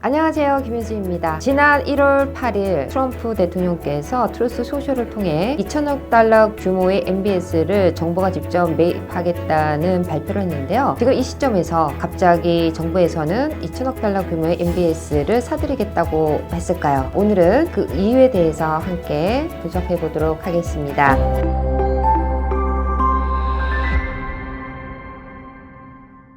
안녕하세요, 김혜수입니다. 지난 1월 8일 트럼프 대통령께서 트루스 소셜을 통해 2천억 달러 규모의 MBS를 정부가 직접 매입하겠다는 발표를 했는데요. 지금 이 시점에서 갑자기 정부에서는 2천억 달러 규모의 MBS를 사들이겠다고 했을까요? 오늘은 그 이유에 대해서 함께 분석해 보도록 하겠습니다.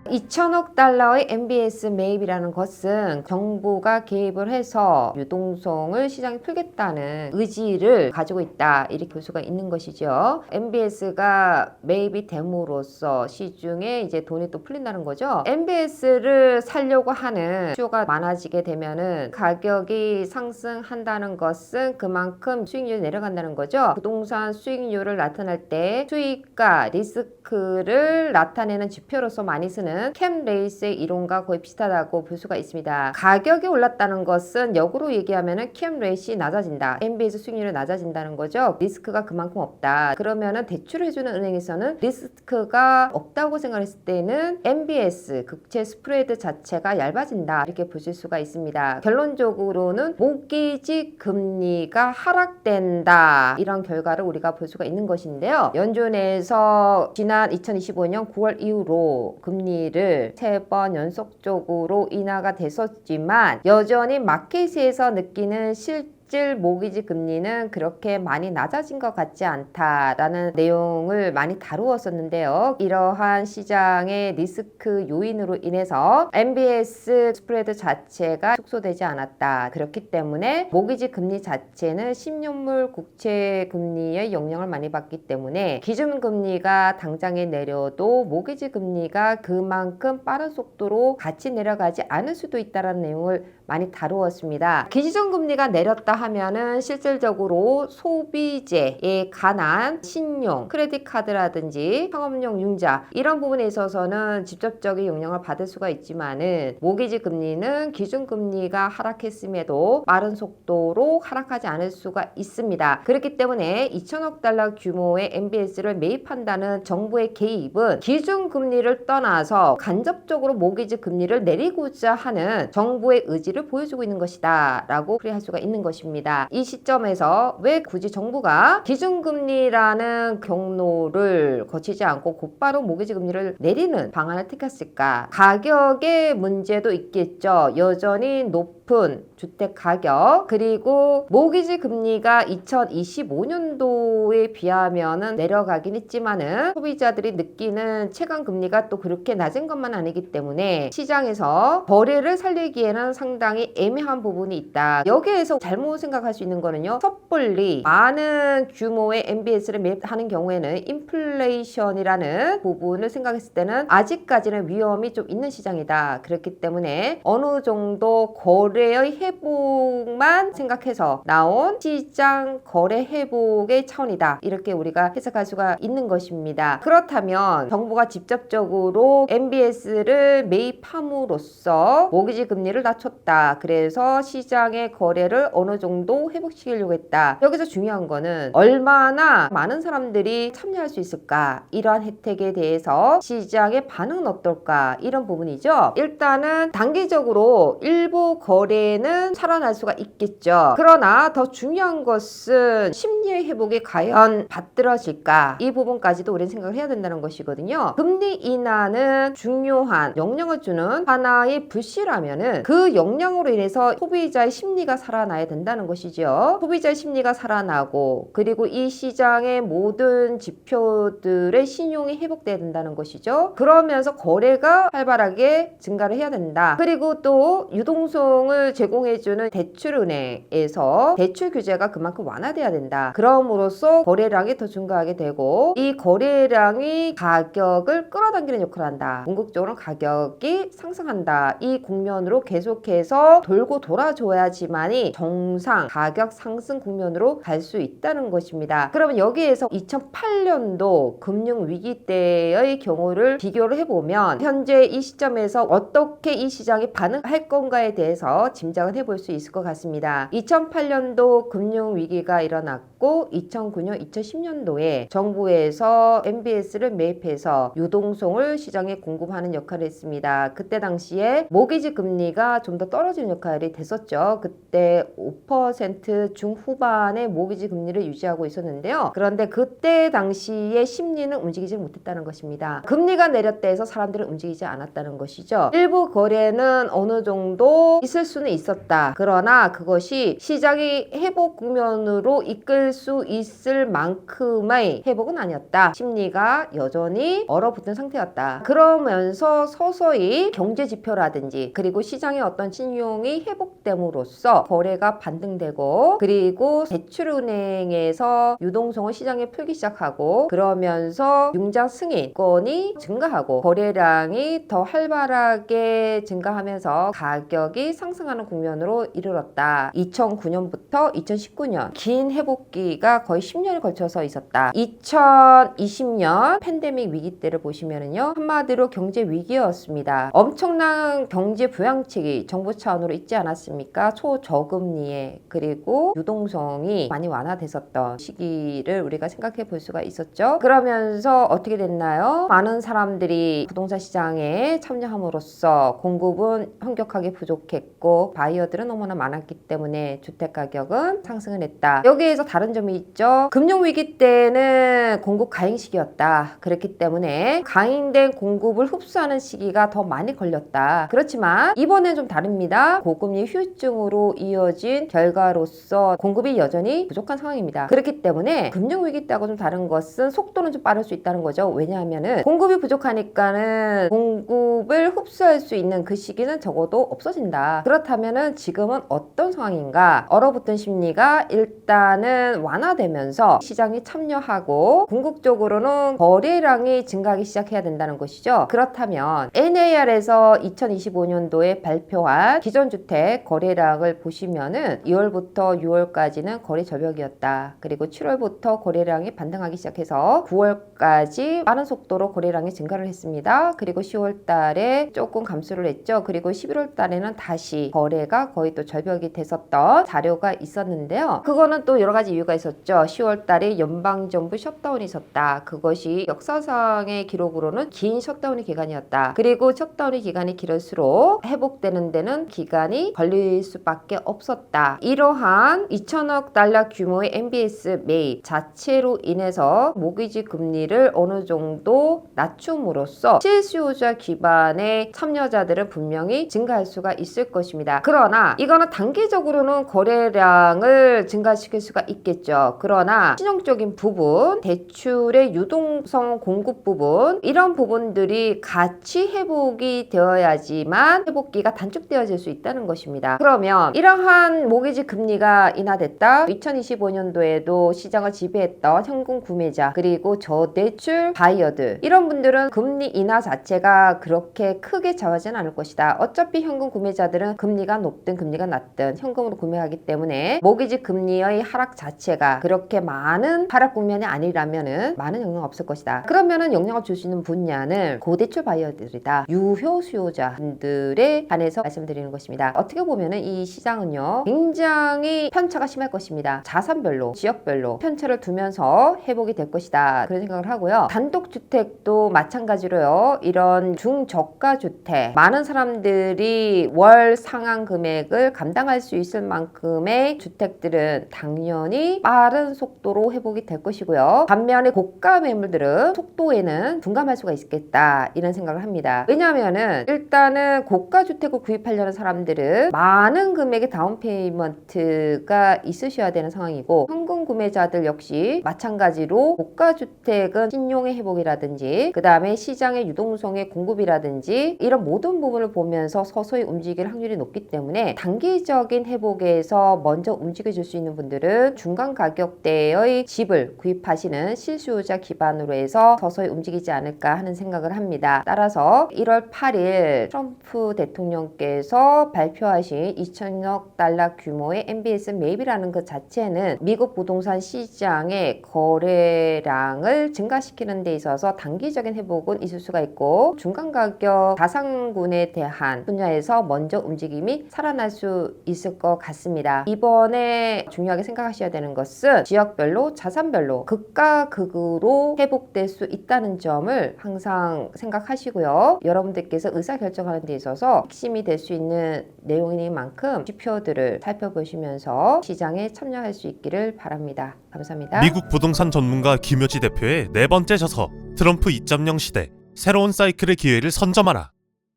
2천억 달러의 MBS 매입이라는 것은 정부가 개입을 해서 유동성을 시장에 풀겠다는 의지를 가지고 있다, 이렇게 볼 수가 있는 것이죠. MBS가 매입이 됨으로써 시중에 이제 돈이 또 풀린다는 거죠. MBS를 살려고 하는 수요가 많아지게 되면은 가격이 상승한다는 것은 그만큼 수익률이 내려간다는 거죠. 부동산 수익률을 나타낼 때 수익과 리스크를 나타내는 지표로서 많이 쓰는 캠 레이스의 이론과 거의 비슷하다고 볼 수가 있습니다. 가격이 올랐다는 것은 역으로 얘기하면은 캠 레이스가 낮아진다, MBS 수익률이 낮아진다는 거죠. 리스크가 그만큼 없다. 그러면은 대출을 해주는 은행에서는 리스크가 없다고 생각했을 때는 MBS 국채 스프레드 자체가 얇아진다, 이렇게 보실 수가 있습니다. 결론적으로는 모기지 금리가 하락된다, 이런 결과를 우리가 볼 수가 있는 것인데요. 연준에서 지난 2025년 9월 이후로 금리를 3번 연속적으로 인하가 됐었지만 여전히 마켓에서 느끼는 실질 모기지 금리는 그렇게 많이 낮아진 것 같지 않다라는 내용을 많이 다루었었는데요. 이러한 시장의 리스크 요인으로 인해서 MBS 스프레드 자체가 축소되지 않았다. 그렇기 때문에 모기지 금리 자체는 10년물 국채 금리의 영향을 많이 받기 때문에 기준금리가 당장에 내려도 모기지 금리가 그만큼 빠른 속도로 같이 내려가지 않을 수도 있다는 내용을 많이 다루었습니다. 기준금리가 내렸다 하면은 실질적으로 소비재에 관한 신용, 크레딧 카드라든지 상업용 융자 이런 부분에 있어서는 직접적인 영향을 받을 수가 있지만은 모기지 금리는 기준금리가 하락했음에도 빠른 속도로 하락하지 않을 수가 있습니다. 그렇기 때문에 2천억 달러 규모의 MBS를 매입한다는 정부의 개입은 기준금리를 떠나서 간접적으로 모기지 금리를 내리고자 하는 정부의 의지를 보여주고 있는 것이다 라고 풀이할 수가 있는 것입니다. 이 시점에서 왜 굳이 정부가 기준금리라는 경로를 거치지 않고 곧바로 모기지 금리를 내리는 방안을 택했을까? 가격의 문제도 있겠죠. 여전히 높은 주택 가격, 그리고 모기지 금리가 2025년도에 비하면은 내려가긴 했지만은 소비자들이 느끼는 체감 금리가 또 그렇게 낮은 것만 아니기 때문에 시장에서 거래를 살리기에는 상당히 애매한 부분이 있다. 여기에서 잘못 생각할 수 있는 거는요, 섣불리 많은 규모의 MBS를 매입하는 경우에는 인플레이션이라는 부분을 생각했을 때는 아직까지는 위험이 좀 있는 시장이다. 그렇기 때문에 어느 정도 거래의 회복만 생각해서 나온 시장 거래 회복의 차원이다, 이렇게 우리가 해석할 수가 있는 것입니다. 그렇다면 정부가 직접적으로 MBS를 매입함으로써 모기지 금리를 낮췄다, 그래서 시장의 거래를 어느 정도 회복시키려고 했다. 여기서 중요한 거는 얼마나 많은 사람들이 참여할 수 있을까, 이러한 혜택에 대해서 시장의 반응은 어떨까, 이런 부분이죠. 일단은 단기적으로 일부 거래는 살아날 수가 있겠죠. 그러나 더 중요한 것은 심리의 회복이 과연 받들어질까, 이 부분까지도 우리는 생각을 해야 된다는 것이거든요. 금리 인하는 중요한 영향을 주는 하나의 불씨라면은 그 영향으로 인해서 소비자의 심리가 살아나야 된다는 것이죠. 소비자의 심리가 살아나고, 그리고 이 시장의 모든 지표들의 신용이 회복돼야 된다는 것이죠. 그러면서 거래가 활발하게 증가를 해야 된다. 그리고 또 유동성을 제공해주는 대출은행에서 대출 규제가 그만큼 완화돼야 된다. 그럼으로써 거래량이 더 증가하게 되고, 이 거래량이 가격을 끌어당기는 역할을 한다. 궁극적으로 가격이 상승한다. 이 국면으로 계속해서 돌고 돌아줘야지만이 부동산 가격 상승 국면으로 갈 수 있다는 것입니다. 그러면 여기에서 2008년도 금융위기 때의 경우를 비교를 해보면 현재 이 시점에서 어떻게 이 시장이 반응할 건가에 대해서 짐작을 해볼 수 있을 것 같습니다. 2008년도 금융위기가 일어났고 2009년, 2010년도에 정부에서 MBS를 매입해서 유동성을 시장에 공급하는 역할을 했습니다. 그때 당시에 모기지 금리가 좀 더 떨어지는 역할이 됐었죠. 그때 5% 중후반의 모기지 금리를 유지하고 있었는데요. 그런데 그때 당시에 심리는 움직이지 못했다는 것입니다. 금리가 내렸다 해서 사람들은 움직이지 않았다는 것이죠. 일부 거래는 어느 정도 있을 수는 있었다. 그러나 그것이 시장이 회복 국면으로 이끌 수 있을 만큼의 회복은 아니었다. 심리가 여전히 얼어붙은 상태였다. 그러면서 서서히 경제 지표라든지 그리고 시장의 어떤 신용이 회복됨으로써 거래가 반등되고 그리고 대출은행에서 유동성을 시장에 풀기 시작하고 그러면서 융자 승인권이 증가하고 거래량이 더 활발하게 증가하면서 가격이 상승하는 국면으로 이르렀다. 2009년부터 2019년 긴 회복기가 거의 10년에 걸쳐서 있었다. 2020년 팬데믹 위기 때를 보시면은요, 한마디로 경제 위기였습니다. 엄청난 경제 부양책이 정부 차원으로 있지 않았습니까? 초저금리에 그리고 유동성이 많이 완화됐었던 시기를 우리가 생각해 볼 수가 있었죠. 그러면서 어떻게 됐나요? 많은 사람들이 부동산 시장에 참여함으로써 공급은 현격하게 부족했고 바이어들은 너무나 많았기 때문에 주택 가격은 상승을 했다. 여기에서 다른 점이 있죠. 금융위기 때는 공급 가행 시기였다. 그렇기 때문에 가행된 공급을 흡수하는 시기가 더 많이 걸렸다. 그렇지만 이번엔 좀 다릅니다. 고금리 후유증으로 이어진 결과로서 공급이 여전히 부족한 상황입니다. 그렇기 때문에 금융위기 때하고 좀 다른 것은 속도는 좀 빠를 수 있다는 거죠. 왜냐하면은 공급이 부족하니까는 공급을 흡수할 수 있는 그 시기는 적어도 없어진다. 그렇다면은 지금은 어떤 상황인가? 얼어붙은 심리가 일단은 완화되면서 시장이 참여하고 궁극적으로는 거래량이 증가하기 시작해야 된다는 것이죠. 그렇다면 NAR에서 2025년도에 발표한 기존주택 거래량을 보시면은 2월부터 6월까지는 거래 절벽이었다. 그리고 7월부터 거래량이 반등하기 시작해서 9월까지 빠른 속도로 거래량이 증가를 했습니다. 그리고 10월 달에 조금 감소를 했죠. 그리고 11월 달에는 다시 거래가 거의 또 절벽이 됐었던 자료가 있었는데요. 그거는 또 여러 가지 이유가 있었죠. 10월 달에 연방정부 셧다운이 있었다. 그것이 역사상의 기록으로는 긴 셧다운의 기간이었다. 그리고 셧다운의 기간이 길을수록 회복되는 데는 기간이 걸릴 수밖에 없었다. 이러한 2천억 달러 규모의 MBS 매입 자체로 인해서 모기지 금리를 어느 정도 낮춤으로써 실수요자 기반의 참여자들은 분명히 증가할 수가 있을 것입니다. 그러나 이거는 단기적으로는 거래량을 증가시킬 수가 있겠죠. 그러나 신용적인 부분, 대출의 유동성 공급 부분 이런 부분들이 같이 회복이 되어야지만 회복기가 단축되어질 수 있다는 것입니다. 그러면 이러한 모기지 금리가 인하됐다. 2025년도에도 시장을 지배했던 현금 구매자 그리고 저대출 바이어들 이런 분들은 금리 인하 자체가 그렇게 크게 좌우하지는 않을 것이다. 어차피 현금 구매자들은 금리가 높든 금리가 낮든 현금으로 구매하기 때문에 모기지 금리의 하락 자체가 그렇게 많은 하락 국면이 아니라면은 많은 영향 없을 것이다. 그러면은 영향을 줄 수 있는 분야는 고대출 바이어들이다. 유효 수요자분들에 한해서 말씀드리는 것입니다. 어떻게 보면은 이 시장은요 굉장히 편차가 심할 것입니다. 자산별로 지역별로 편차를 두면서 회복이 될 것이다. 그런 생각을 하고요. 단독주택도 마찬가지로요. 이런 중저가 주택 많은 사람들이 월 상환 금액을 감당할 수 있을 만큼의 주택들은 당연히 빠른 속도로 회복이 될 것이고요. 반면에 고가 매물들은 속도에는 둔감할 수가 있겠다 이런 생각을 합니다. 왜냐하면은 일단은 고가 주택을 구입하려는 사람들은 많은 금액의 다운 페이먼트가 있으셔야 되는 상황이고 현금 구매자들 역시 마찬가지로 고가 주택은 신용의 회복이라든지 그 다음에 시장의 유동성의 공급이라든지 이런 모든 부분을 보면서 서서히 움직일 확률이 높기 때문에 단기적인 회복에서 먼저 움직여줄 수 있는 분들은 중간 가격대의 집을 구입하시는 실수요자 기반으로 해서 서서히 움직이지 않을까 하는 생각을 합니다. 따라서 1월 8일 트럼프 대통령께서 발표하신 2천억 달러 규모 규모의 MBS 매입이라는 것 자체는 미국 부동산 시장의 거래량을 증가시키는 데 있어서 단기적인 회복은 있을 수가 있고 중간 가격 자산군에 대한 분야에서 먼저 움직임이 살아날 수 있을 것 같습니다. 이번에 중요하게 생각하셔야 되는 것은 지역별로 자산별로 극과 극으로 회복될 수 있다는 점을 항상 생각하시고요. 여러분들께서 의사결정하는 데 있어서 핵심이 될 수 있는 내용인 만큼 지표들을 살펴보시면서 시장에 참여할 수 있기를 바랍니다. 감사합니다. 미국 부동산 전문가 김효지 대표의 네 번째 저서 트럼프 2.0 시대 새로운 사이클의 기회를 선점하라.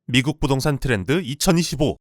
미국 부동산 트렌드 2025